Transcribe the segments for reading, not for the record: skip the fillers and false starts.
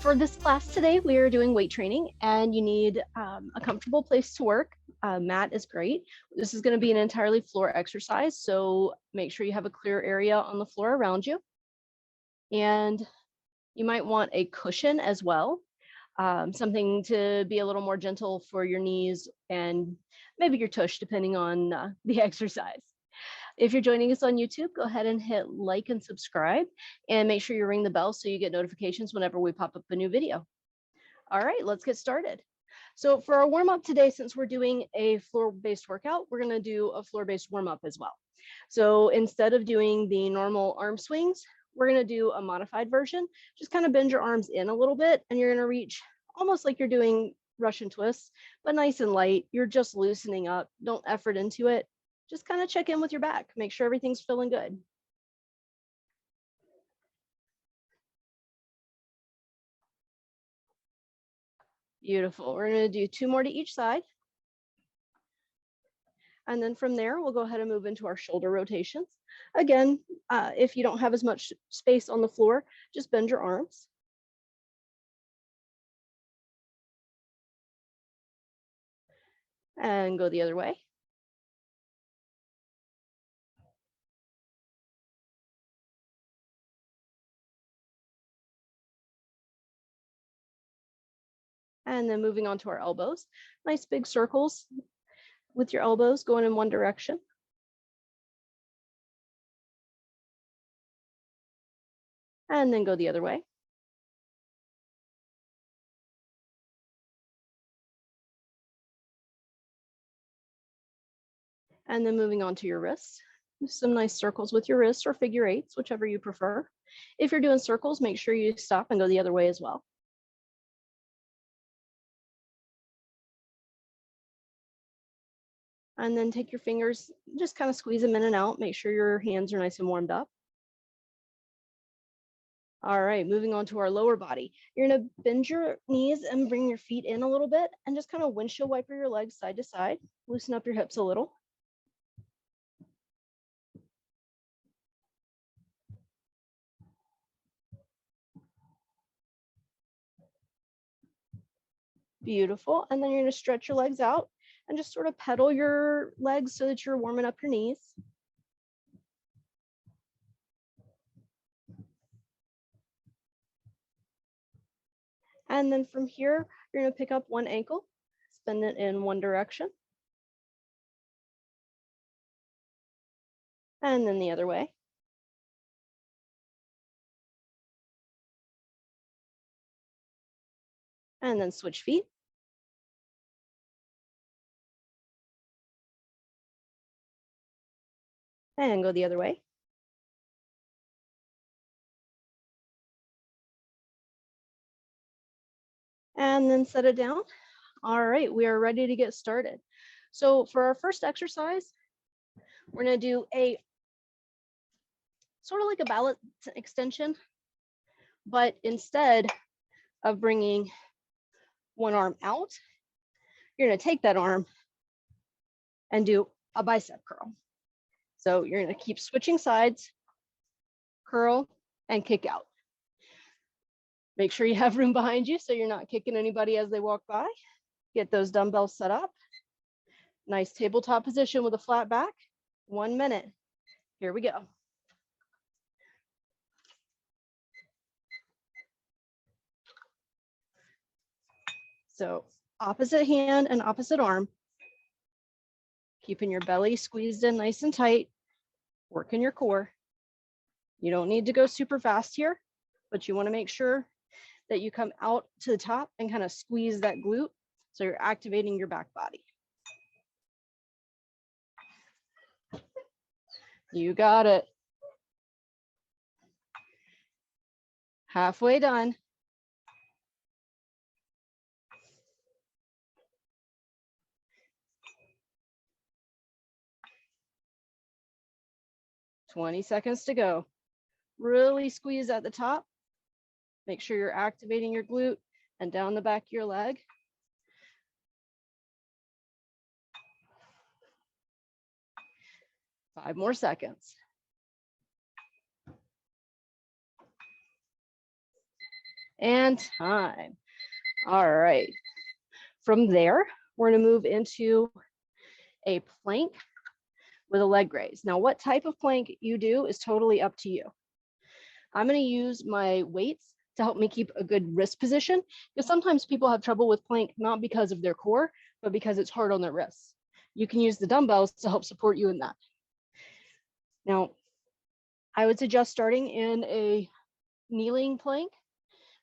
For this class today, we are doing weight training and you need a comfortable place to work. Mat is great. This is going to be an entirely floor exercise, so make sure you have a clear area on the floor around you. And you might want a cushion as well, something to be a little more gentle for your knees and maybe your tush, depending on the exercise. If you're joining us on YouTube, go ahead and hit like and subscribe and make sure you ring the bell so you get notifications whenever we pop up a new video. All right, let's get started. So for our warm up today, since we're doing a floor-based workout, we're going to do a floor-based warm up as well. So instead of doing the normal arm swings, we're going to do a modified version. Just kind of bend your arms in a little bit and you're going to reach almost like you're doing Russian twists, but nice and light. You're just loosening up. Don't effort into it. Just kind of check in with your back. Make sure everything's feeling good. Beautiful. We're going to do 2 more to each side. And then from there, we'll go ahead and move into our shoulder rotations. Again, if you don't have as much space on the floor, just bend your arms. And go the other way. And then moving on to our elbows. Nice big circles with your elbows going in one direction. And then go the other way. And then moving on to your wrists. Some nice circles with your wrists or figure eights, whichever you prefer. If you're doing circles, make sure you stop and go the other way as well. And then take your fingers, just kind of squeeze them in and out. Make sure your hands are nice and warmed up. All right, moving on to our lower body. You're gonna bend your knees and bring your feet in a little bit and just kind of windshield wiper your legs side to side. Loosen up your hips a little. Beautiful. And then you're gonna stretch your legs out and just sort of pedal your legs so that you're warming up your knees. And then from here, you're gonna pick up one ankle, spin it in one direction. And then the other way. And then switch feet. And go the other way. And then set it down. All right, we are ready to get started. So for our first exercise, we're gonna do a sort of like a Balax extension, but instead of bringing one arm out, you're gonna take that arm and do a bicep curl. So you're gonna keep switching sides, curl, and kick out. Make sure you have room behind you so you're not kicking anybody as they walk by. Get those dumbbells set up. Nice tabletop position with a flat back. 1 minute. Here we go. So opposite hand and opposite arm. Keeping your belly squeezed in nice and tight. Working your core. You don't need to go super fast here, but you want to make sure that you come out to the top and kind of squeeze that glute so you're activating your back body. You got it. Halfway done. $20 seconds to go. Really squeeze at the top. Make sure you're activating your glute and down the back of your leg. Five more seconds. and time. All right. From there, we're going to move into a plank with a leg graze. Now, what type of plank you do is totally up to you. I'm going to use my weights to help me keep a good wrist position, because sometimes people have trouble with plank, not because of their core, but because it's hard on their wrists. You can use the dumbbells to help support you in that. Now, I would suggest starting in a kneeling plank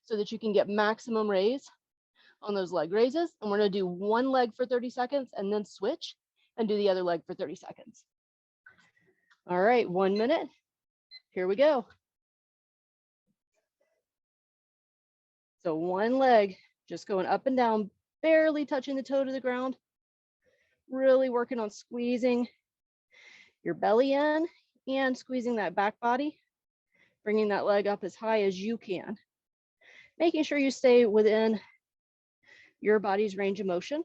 so that you can get maximum raise on those leg raises. And we're going to do one leg for 30 seconds and then switch and do the other leg for 30 seconds. All right, 1 minute. Here we go. So one leg just going up and down, barely touching the toe to the ground. Really working on squeezing your belly in and squeezing that back body, bringing that leg up as high as you can. Making sure you stay within your body's range of motion.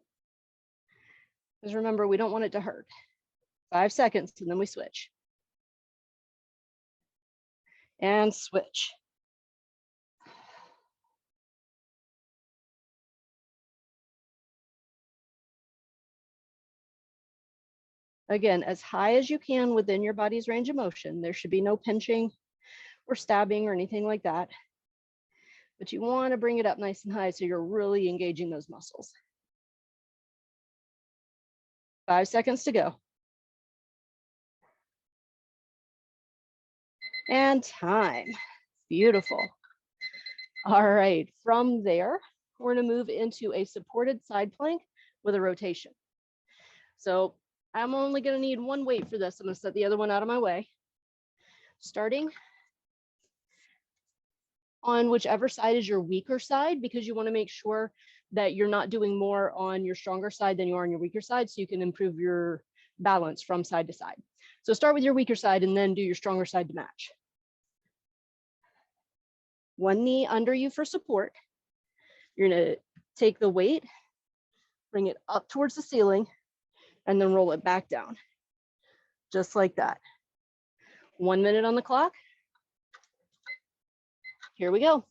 Because remember, we don't want it to hurt. 5 seconds, and then we switch. And switch. Again, as high as you can within your body's range of motion. There should be no pinching or stabbing or anything like that. But you want to bring it up nice and high so you're really engaging those muscles. 5 seconds to go. And time. Beautiful. All right, from there, we're going to move into a supported side plank with a rotation. So I'm only going to need one weight for this. I'm going to set the other one out of my way. Starting on whichever side is your weaker side, because you want to make sure that you're not doing more on your stronger side than you are on your weaker side, so you can improve your balance from side to side. So start with your weaker side and then do your stronger side to match. One knee under you for support. You're going to take the weight, bring it up towards the ceiling, and then roll it back down. Just like that. 1 minute on the clock. Here we go.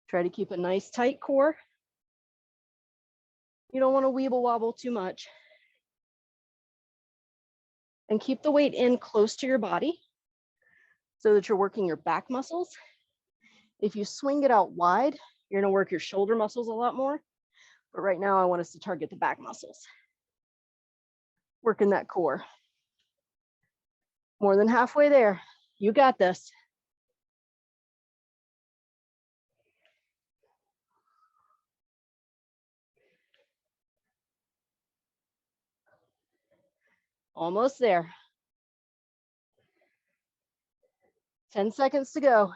Try to keep a nice tight core. You don't want to weeble wobble too much. And keep the weight in close to your body so that you're working your back muscles. If you swing it out wide, you're going to work your shoulder muscles a lot more. But right now, I want us to target the back muscles. Working that core. More than halfway there. You got this. Almost there. 10 seconds to go.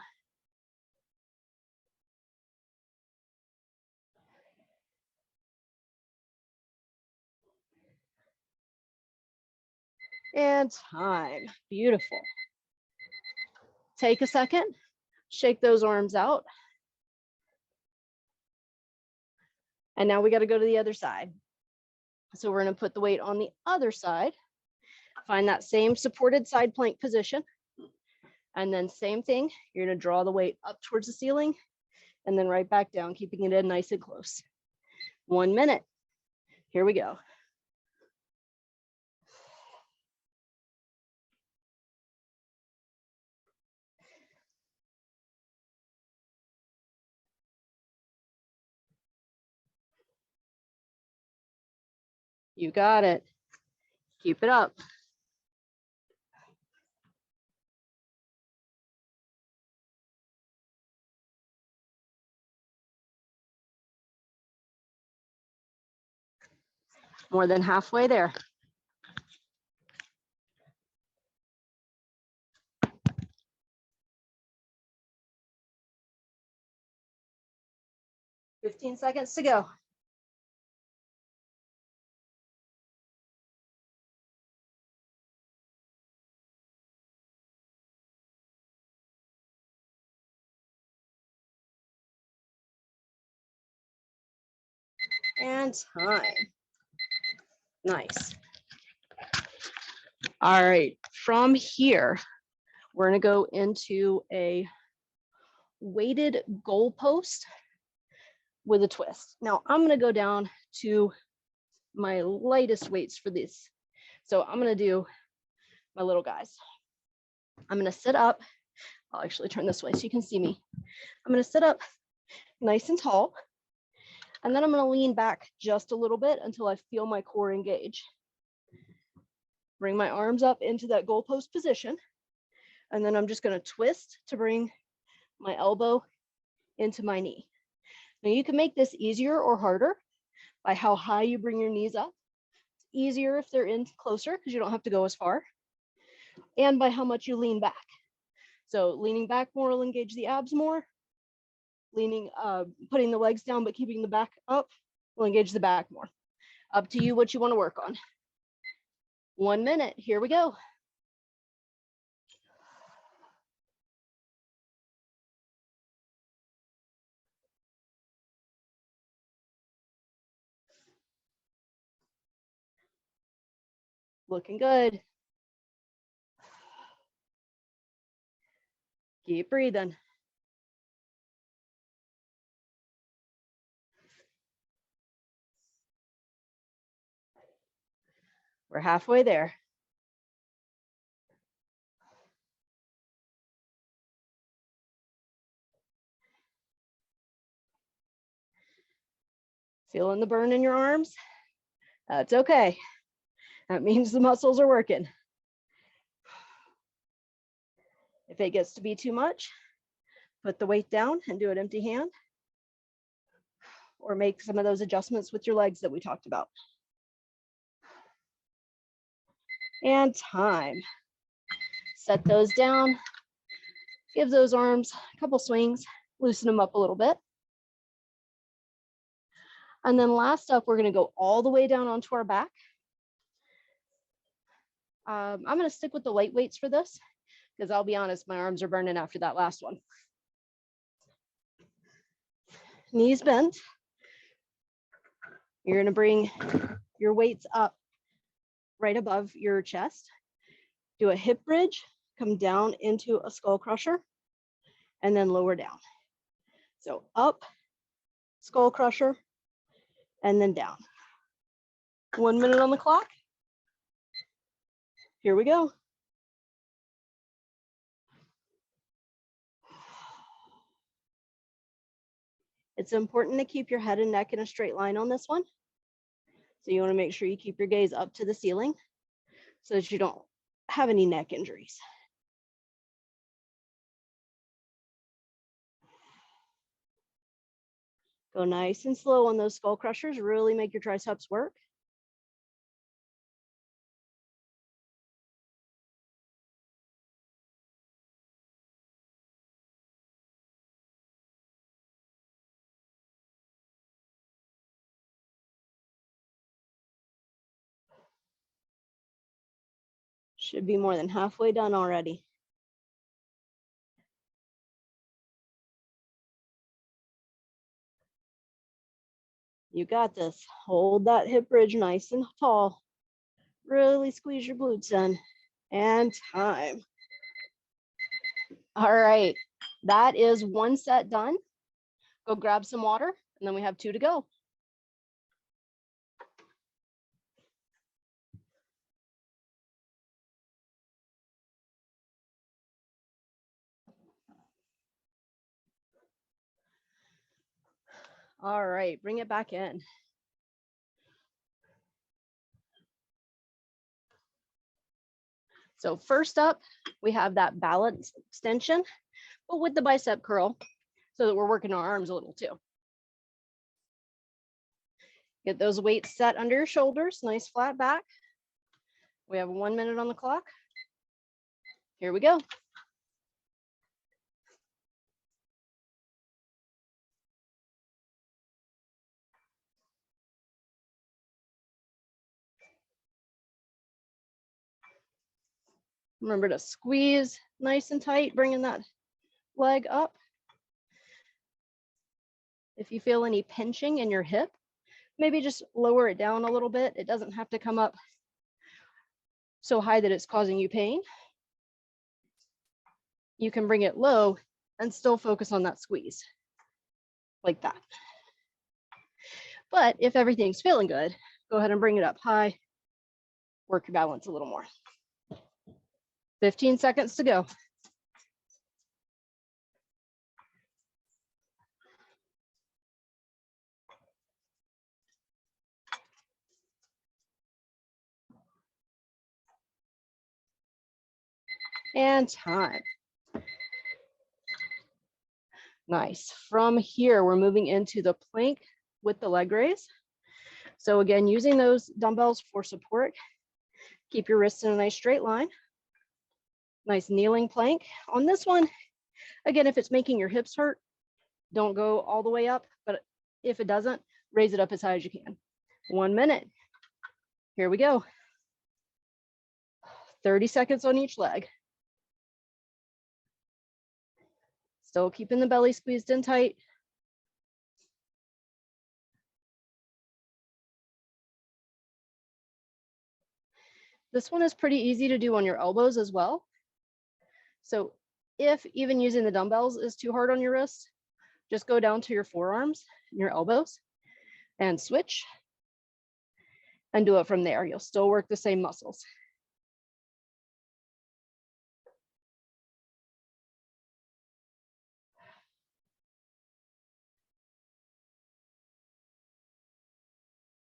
And time. Beautiful. Take a second, shake those arms out. And now we got to go to the other side. So we're going to put the weight on the other side. Find that same supported side plank position. And then same thing, you're going to draw the weight up towards the ceiling and then right back down, keeping it in nice and close. 1 minute. Here we go. You got it. Keep it up. More than halfway there. $15 seconds to go. And time. Nice. All right. from here, we're gonna go into a weighted goal post with a twist. Now I'm gonna go down to my lightest weights for this. So I'm gonna do my little guys. I'm gonna sit up. I'll actually turn this way so you can see me. I'm gonna sit up nice and tall, and then I'm gonna lean back just a little bit until I feel my core engage. Bring my arms up into that goalpost position, and then I'm just gonna twist to bring my elbow into my knee. Now you can make this easier or harder by how high you bring your knees up. It's easier if they're in closer because you don't have to go as far, and by how much you lean back. So leaning back more will engage the abs more. Putting the legs down but keeping the back up will engage the back more. Up to you what you want to work on. 1 minute, here we go. Looking good. Keep breathing. We're halfway there. Feeling the burn in your arms? That's okay. That means the muscles are working. If it gets to be too much, put the weight down and do it empty hand, or make some of those adjustments with your legs that we talked about. And time. Set those down. Give those arms a couple swings, loosen them up a little bit. And then last up, we're going to go all the way down onto our back. I'm going to stick with the light weights for this because I'll be honest, my arms are burning after that last one. Knees bent. You're going to bring your weights up right above your chest. Do a hip bridge, come down into a skull crusher, and then lower down. So up, skull crusher, and then down. 1 minute on the clock. Here we go. It's important to keep your head and neck in a straight line on this one. So you want to make sure you keep your gaze up to the ceiling so that you don't have any neck injuries. Go nice and slow on those skull crushers. Really make your triceps work. Should be more than halfway done already. You got this. Hold that hip bridge nice and tall. Really squeeze your glutes in. And time. All right, that is 1 set done. Go grab some water, and then we have 2 to go. All right, bring it back in. So first up, we have that balance extension, but with the bicep curl, so that we're working our arms a little too. Get those weights set under your shoulders, nice flat back. We have 1 minute on the clock. Here we go. Remember to squeeze nice and tight, bringing that leg up. If you feel any pinching in your hip, maybe just lower it down a little bit. It doesn't have to come up so high that it's causing you pain, you can bring it low and still focus on that squeeze, like that. But if everything's feeling good, go ahead and bring it up high, work your balance a little more. 15 seconds to go. And time. Nice. From here, we're moving into the plank with the leg raise. So again, using those dumbbells for support, keep your wrists in a nice straight line. Nice kneeling plank. On this one, again, if it's making your hips hurt, don't go all the way up, but if it doesn't, raise it up as high as you can. 1 minute. Here we go. 30 seconds on each leg. Still keeping the belly squeezed in tight. This one is pretty easy to do on your elbows as well. So if even using the dumbbells is too hard on your wrists, just go down to your forearms and your elbows and switch and do it from there. You'll still work the same muscles.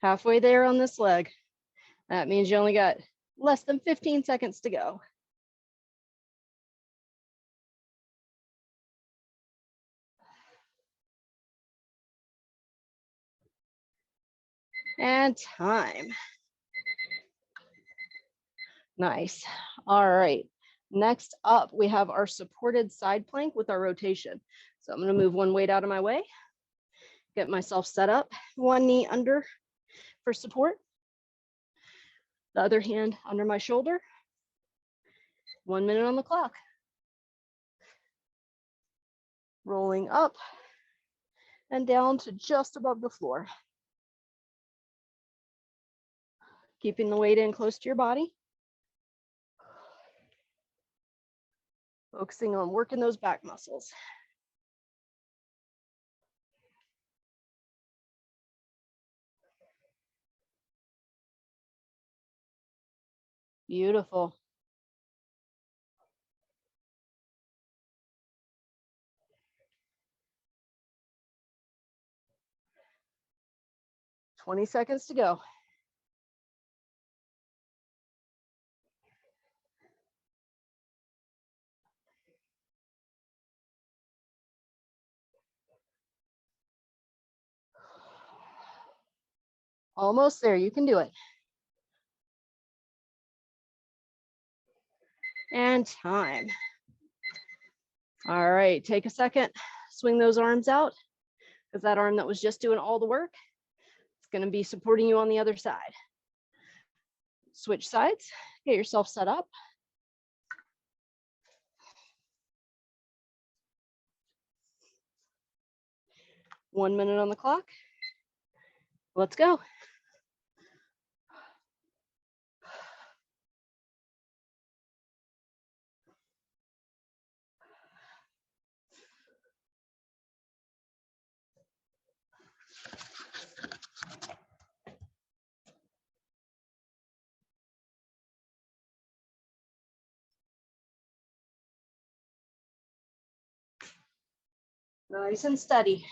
Halfway there on this leg. That means you only got less than 15 seconds to go. And time. Nice. All right. Next up, we have our supported side plank with our rotation. So I'm going to move one weight out of my way, get myself set up, one knee under for support, the other hand under my shoulder. 1 minute on the clock. Rolling up and down to just above the floor. Keeping the weight in close to your body. Focusing on working those back muscles. Beautiful. $20 seconds to go. Almost there, you can do it. And time. All right, take a second, swing those arms out, because that arm that was just doing all the work, it's gonna be supporting you on the other side. Switch sides, get yourself set up. One minute on the clock. Let's go. Nice and steady.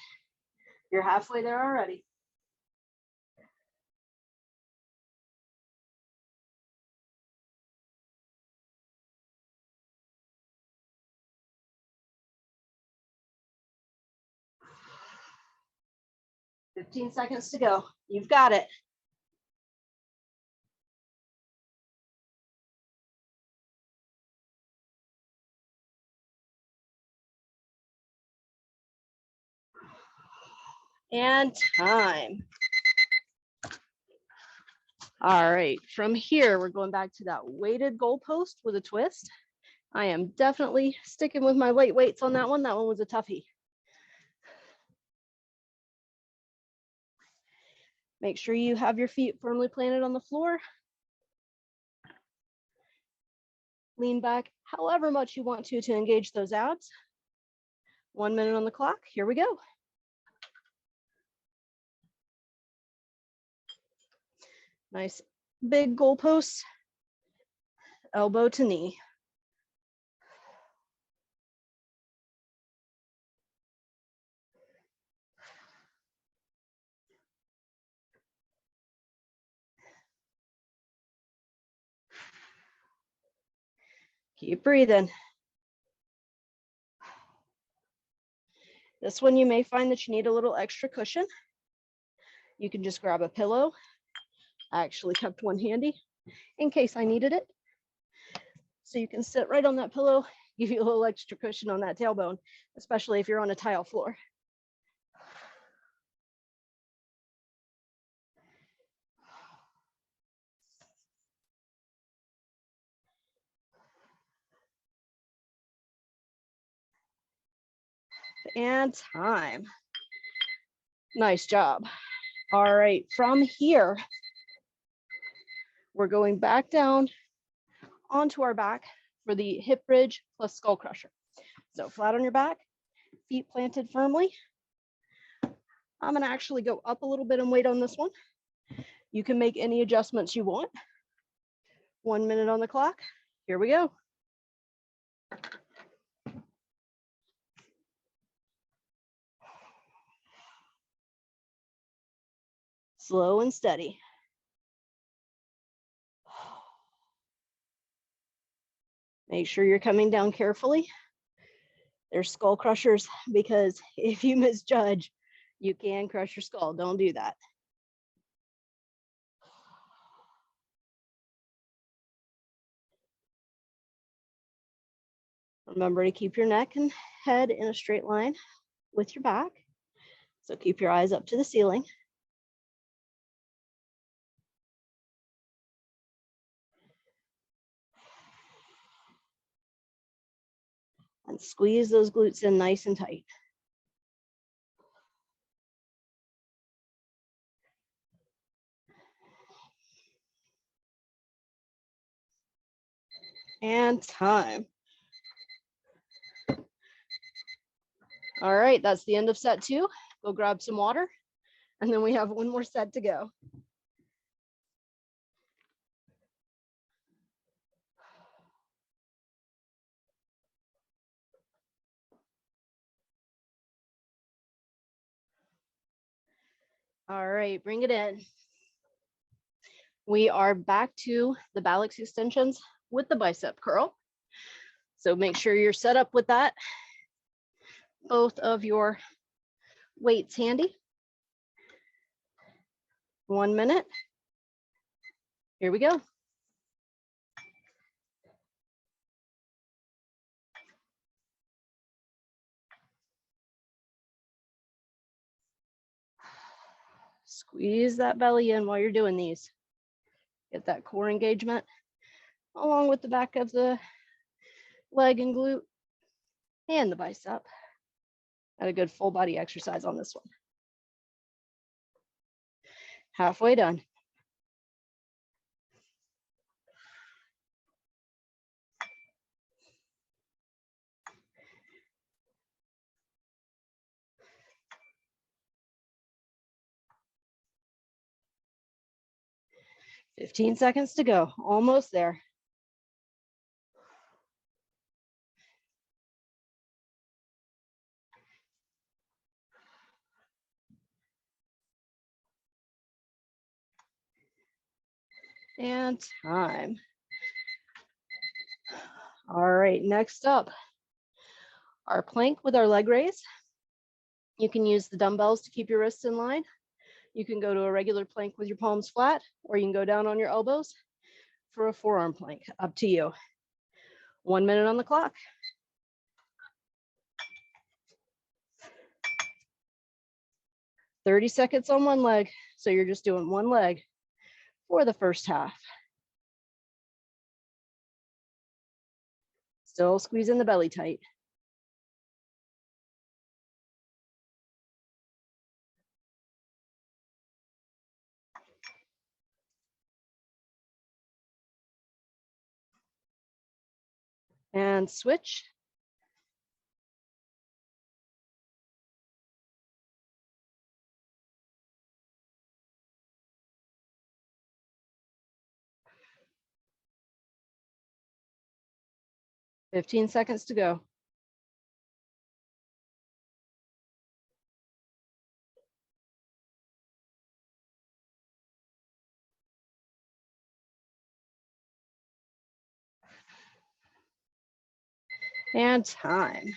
You're halfway there already. $15 seconds to go. You've got it. And time. All right, from here, we're going back to that weighted goalpost with a twist. I am definitely sticking with my light weights on that one. That one was a toughie. Make sure you have your feet firmly planted on the floor. Lean back however much you want to engage those abs. 1 minute on the clock. Here we go. Nice big goalposts, elbow to knee. Keep breathing. This one you may find that you need a little extra cushion. You can just grab a pillow. I actually kept one handy in case I needed it. So you can sit right on that pillow, give you a little extra cushion on that tailbone, especially if you're on a tile floor. And time. Nice job. All right, from here, we're going back down onto our back for the hip bridge plus skull crusher. So flat on your back, feet planted firmly. I'm gonna actually go up a little bit in weight on this one. You can make any adjustments you want. 1 minute on the clock. Here we go. Slow and steady. Make sure you're coming down carefully. There's skull crushers because if you misjudge, you can crush your skull. Don't do that. Remember to keep your neck and head in a straight line with your back. So keep your eyes up to the ceiling. And squeeze those glutes in nice and tight. And time. All right, that's the end of set 2. Go grab some water, and then we have one more set to go. All right, bring it in. We are back to the Balax extensions with the bicep curl. So make sure you're set up with that. Both of your weights handy. 1 minute. Here we go. Squeeze that belly in while you're doing these. Get that core engagement along with the back of the leg and glute and the bicep. Got a good full body exercise on this one. Halfway done. "15 seconds to go, almost there." And time. All right, next up, our plank with our leg raise. You can use the dumbbells to keep your wrists in line. You can go to a regular plank with your palms flat, or you can go down on your elbows for a forearm plank, up to you. 1 minute on the clock. "30 seconds on one leg. So you're just doing one leg for the first half. Still squeezing the belly tight. And switch. "15 seconds to go." And time.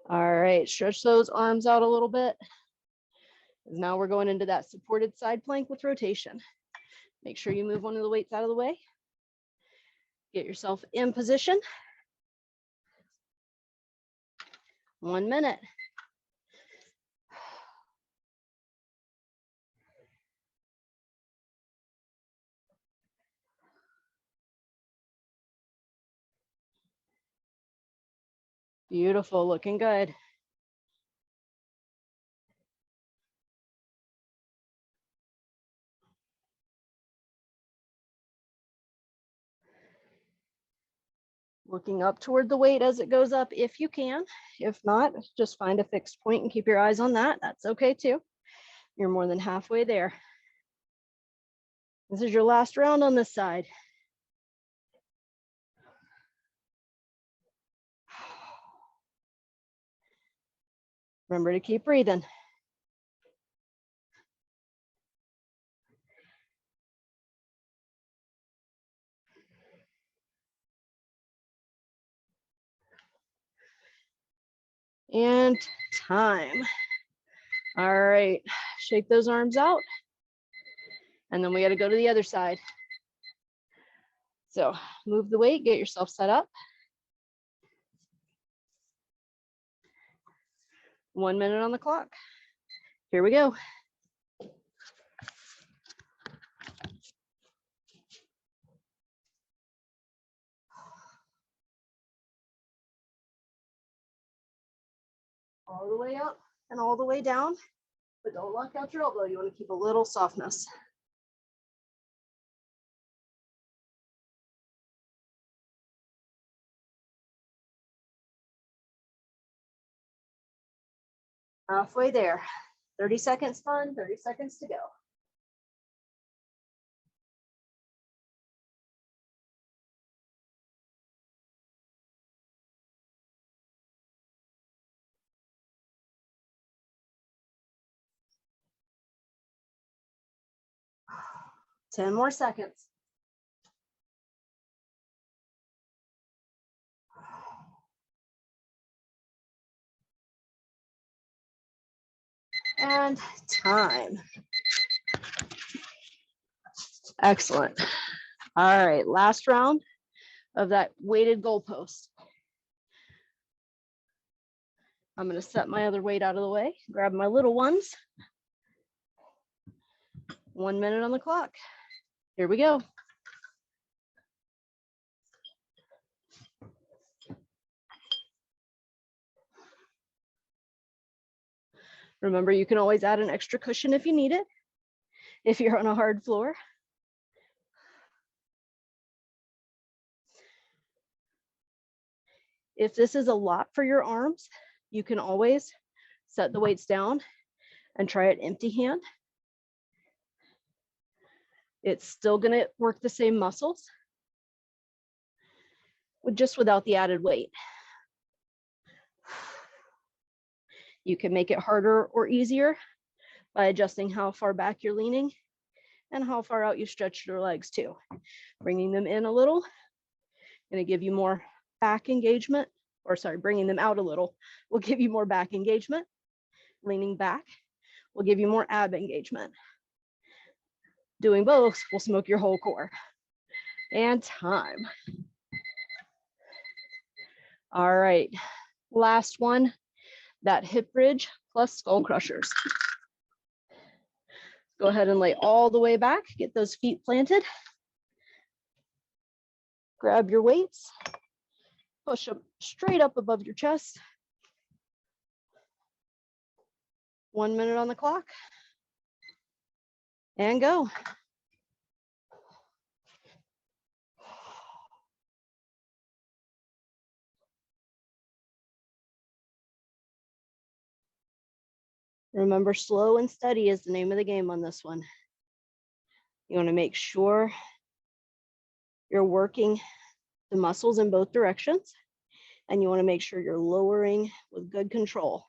All right, stretch those arms out a little bit. Now we're going into that supported side plank with rotation. Make sure you move one of the weights out of the way. Get yourself in position. 1 minute. Beautiful, looking good. Looking up toward the weight as it goes up if you can. If not, just find a fixed point and keep your eyes on that. That's okay too. You're more than halfway there. This is your last round on this side. Remember to keep breathing. And time. All right, shake those arms out. And then we got to go to the other side. So move the weight, get yourself set up. 1 minute on the clock. Here we go. All the way up and all the way down, but don't lock out your elbow. You want to keep a little softness. Halfway there. 30 seconds fun, 30 seconds to go. Ten more seconds. And time. Excellent. All right, last round of that weighted goalpost. I'm going to set my other weight out of the way, grab my little ones. 1 minute on the clock. Here we go. Remember, you can always add an extra cushion if you need it, if you're on a hard floor. If this is a lot for your arms, you can always set the weights down and try it empty hand. It's still going to work the same muscles, just without the added weight. You can make it harder or easier by adjusting how far back you're leaning and how far out you stretch your legs too. Bringing them in a little, going to give you more back engagement, or sorry, bringing them out a little will give you more back engagement. Leaning back will give you more ab engagement. Doing both will smoke your whole core. And time. All right, last one, that hip bridge plus skull crushers. Go ahead and lay all the way back, get those feet planted. Grab your weights, push them straight up above your chest. 1 minute on the clock. And go. Remember, slow and steady is the name of the game on this one. You want to make sure you're working the muscles in both directions, and you want to make sure you're lowering with good control.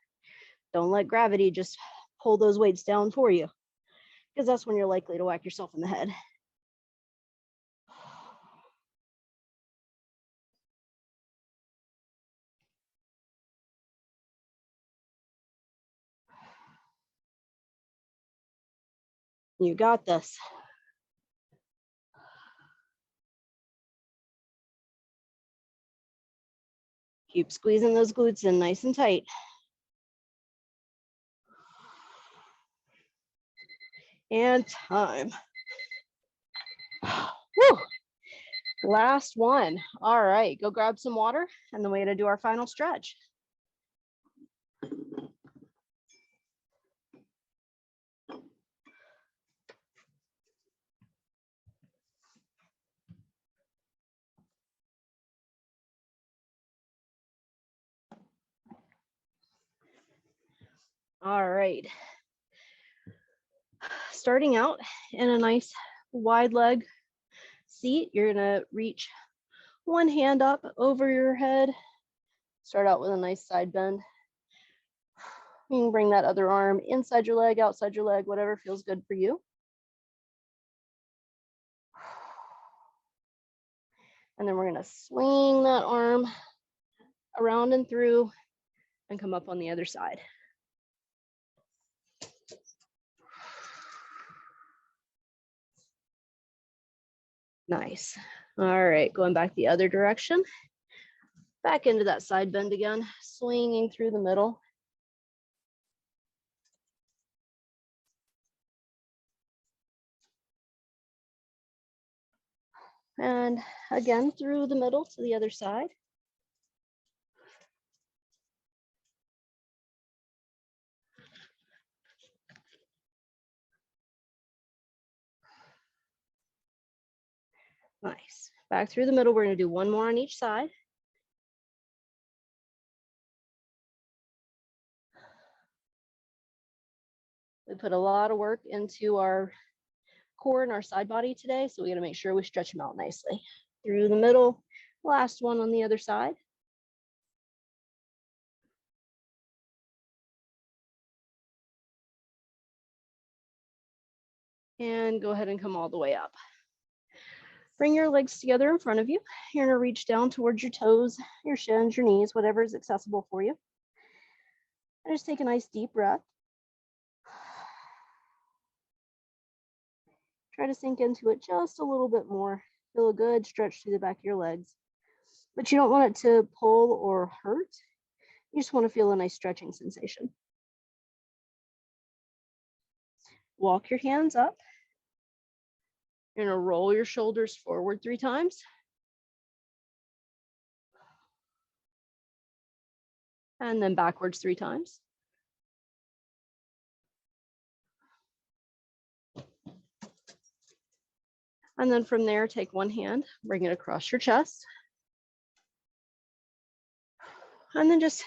Don't let gravity just pull those weights down for you, because that's when you're likely to whack yourself in the head. You got this. Keep squeezing those glutes in nice and tight. And time. Woo. Last one. All right, go grab some water, and then we're gonna do our final stretch. All right. Starting out in a nice wide leg seat, you're gonna reach one hand up over your head. Start out with a nice side bend. You can bring that other arm inside your leg, outside your leg, whatever feels good for you. And then we're gonna swing that arm around and through and come up on the other side. Nice. All right, going back the other direction. Back into that side bend again, swinging through the middle. And again, through the middle to the other side. Nice. Back through the middle. We're going to do one more on each side. We put a lot of work into our core and our side body today, so we got to make sure we stretch them out nicely. Through the middle. Last one on the other side. And go ahead and come all the way up. Bring your legs together in front of you. You're going to reach down towards your toes, your shins, your knees, whatever is accessible for you. And just take a nice deep breath. Try to sink into it just a little bit more. Feel a good stretch through the back of your legs. But you don't want it to pull or hurt. You just want to feel a nice stretching sensation. Walk your hands up. You're going to roll your shoulders forward 3 times. And then backwards 3 times. And then from there, take one hand, bring it across your chest. And then just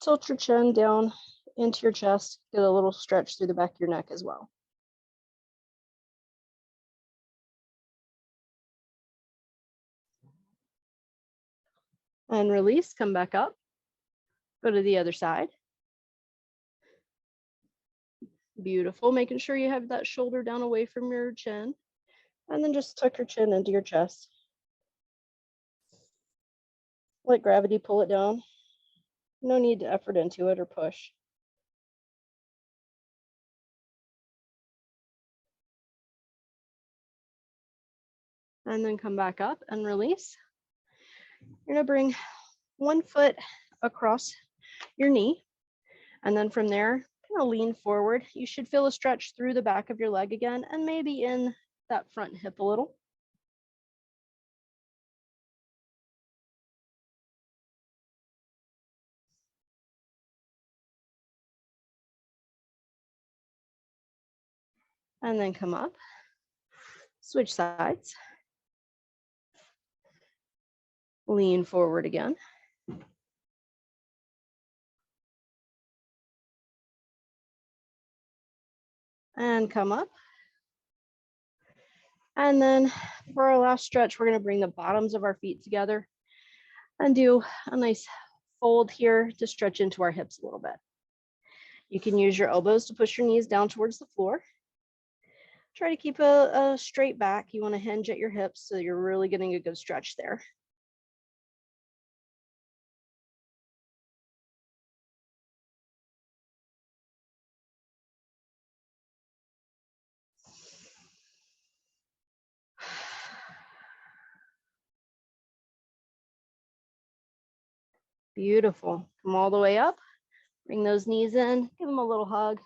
tilt your chin down into your chest. Get a little stretch through the back of your neck as well. And release, come back up. Go to the other side. Beautiful, making sure you have that shoulder down away from your chin. And then just tuck your chin into your chest. Let gravity pull it down. No need to effort into it or push. And then come back up and release. You're gonna bring one foot across your knee. And then from there, kind of lean forward. You should feel a stretch through the back of your leg again, and maybe in that front hip a little. And then come up, switch sides, lean forward again. and come up. And then for our last stretch, we're going to bring the bottoms of our feet together and do a nice fold here to stretch into our hips a little bit. You can use your elbows to push your knees down towards the floor. Try to keep a straight back. You want to hinge at your hips so you're really getting a good stretch there. Beautiful. Come all the way up. Bring those knees in. Give them a little hug.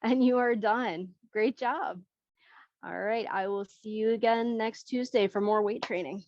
And you are done. Great job. All right. I will see you again next Tuesday for more weight training.